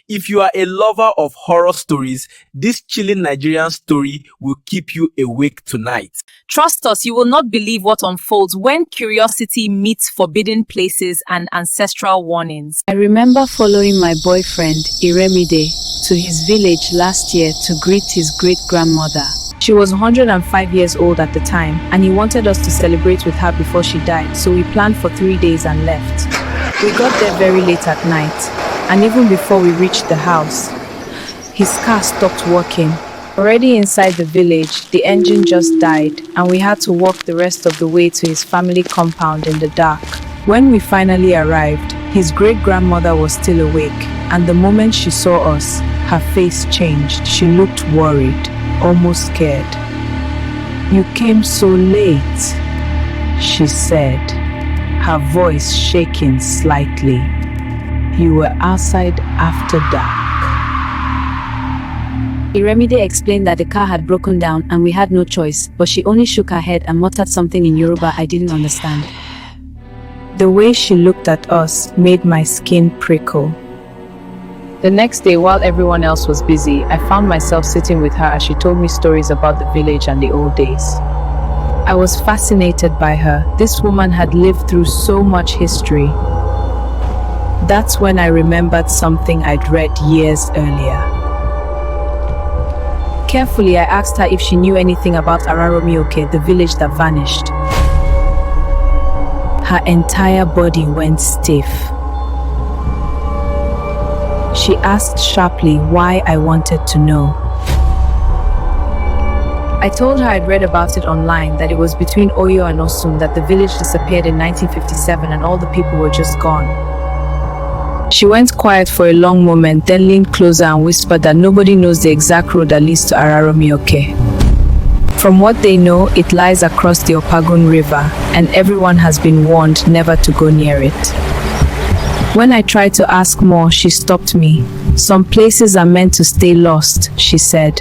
If you are a lover of horror stories, this chilling Nigerian story will keep you awake tonight. Trust us, you will not believe what unfolds when curiosity meets forbidden places and ancestral warnings. I remember following my boyfriend, Iremide, to his village last year to greet his great-grandmother. She was 105 years old at the time, and he wanted us to celebrate with her before she died, so we planned for 3 days and left. We got there very late at night, and even before we reached the house, his car stopped working. Already inside the village, the engine just died, and we had to walk the rest of the way to his family compound in the dark. When we finally arrived, his great-grandmother was still awake, and the moment she saw us, her face changed. She looked worried, almost scared. "You came so late," she said, her voice shaking slightly. "You were outside after dark." Iremide explained that the car had broken down and we had no choice, but she only shook her head and muttered something in Yoruba I didn't understand. The way she looked at us made my skin prickle. The next day, while everyone else was busy, I found myself sitting with her as she told me stories about the village and the old days. I was fascinated by her. This woman had lived through so much history. That's when I remembered something I'd read years earlier. Carefully, I asked her if she knew anything about Araromi-Oke, the village that vanished. Her entire body went stiff. She asked sharply why I wanted to know. I told her I'd read about it online, that it was between Oyo and Osun that the village disappeared in 1957 and all the people were just gone. She went quiet for a long moment, then leaned closer and whispered that nobody knows the exact road that leads to Araromi-Oke. From what they know, it lies across the Opagun River, and everyone has been warned never to go near it. When I tried to ask more, she stopped me. "Some places are meant to stay lost," she said.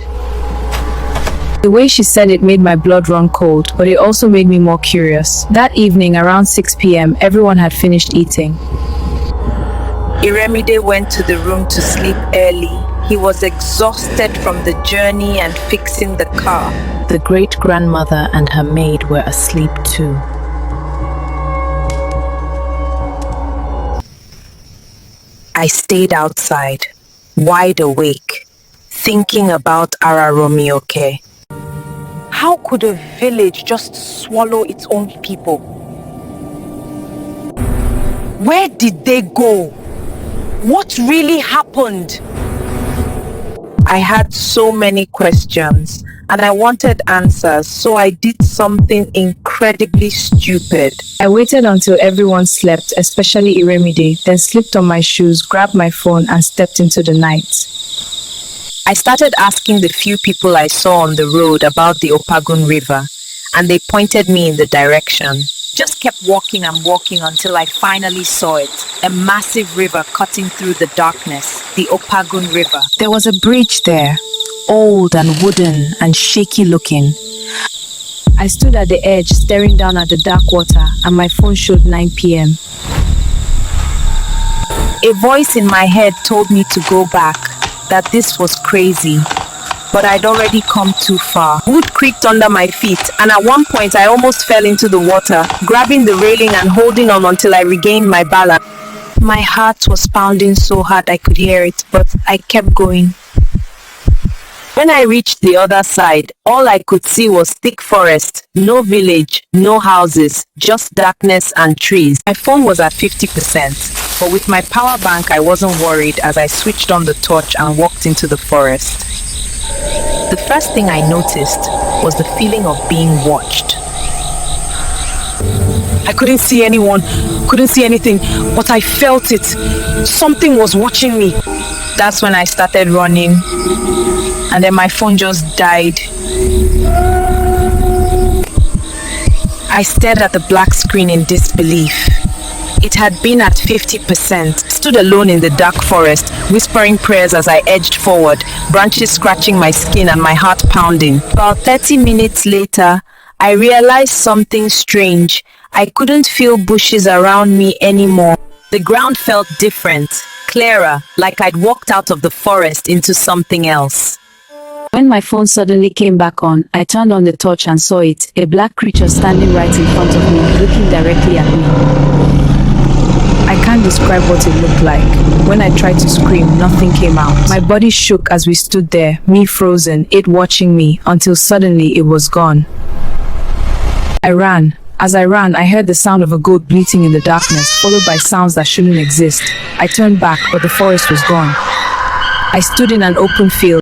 The way she said it made my blood run cold, but it also made me more curious. That evening, around 6 p.m., everyone had finished eating. Iremide went to the room to sleep early. He was exhausted from the journey and fixing the car. The great-grandmother and her maid were asleep too. I stayed outside, wide awake, thinking about Araromi-Oke. How could a village just swallow its own people? Where did they go? What really happened? I had so many questions and I wanted answers, so I did something incredibly stupid. I waited until everyone slept, especially Iremide, then slipped on my shoes, grabbed my phone and stepped into the night. I started asking the few people I saw on the road about the Opagun River, and they pointed me in the direction. Just kept walking and walking until I finally saw it, a massive river cutting through the darkness, the Opagun River. There was a bridge there, old and wooden and shaky looking. I stood at the edge, staring down at the dark water, and my phone showed 9 p.m. A voice in my head told me to go back, that this was crazy, but I'd already come too far. Wood creaked under my feet, and at one point I almost fell into the water, grabbing the railing and holding on until I regained my balance. My heart was pounding so hard I could hear it, but I kept going. When I reached the other side, all I could see was thick forest, no village, no houses, just darkness and trees. My phone was at 50%, but with my power bank I wasn't worried as I switched on the torch and walked into the forest. The first thing I noticed was the feeling of being watched. I couldn't see anyone, couldn't see anything, but I felt it. Something was watching me. That's when I started running, and then my phone just died. I stared at the black screen in disbelief. It had been at 50%, stood alone in the dark forest, whispering prayers as I edged forward, branches scratching my skin and my heart pounding. About 30 minutes later, I realized something strange. I couldn't feel bushes around me anymore. The ground felt different, clearer, like I'd walked out of the forest into something else. When my phone suddenly came back on, I turned on the torch and saw it, a black creature standing right in front of me, looking directly at me. I can't describe what it looked like. When I tried to scream, nothing came out. My body shook as we stood there, me frozen, it watching me, until suddenly it was gone. I ran. As I ran, I heard the sound of a goat bleating in the darkness, followed by sounds that shouldn't exist. I turned back, but the forest was gone. I stood in an open field.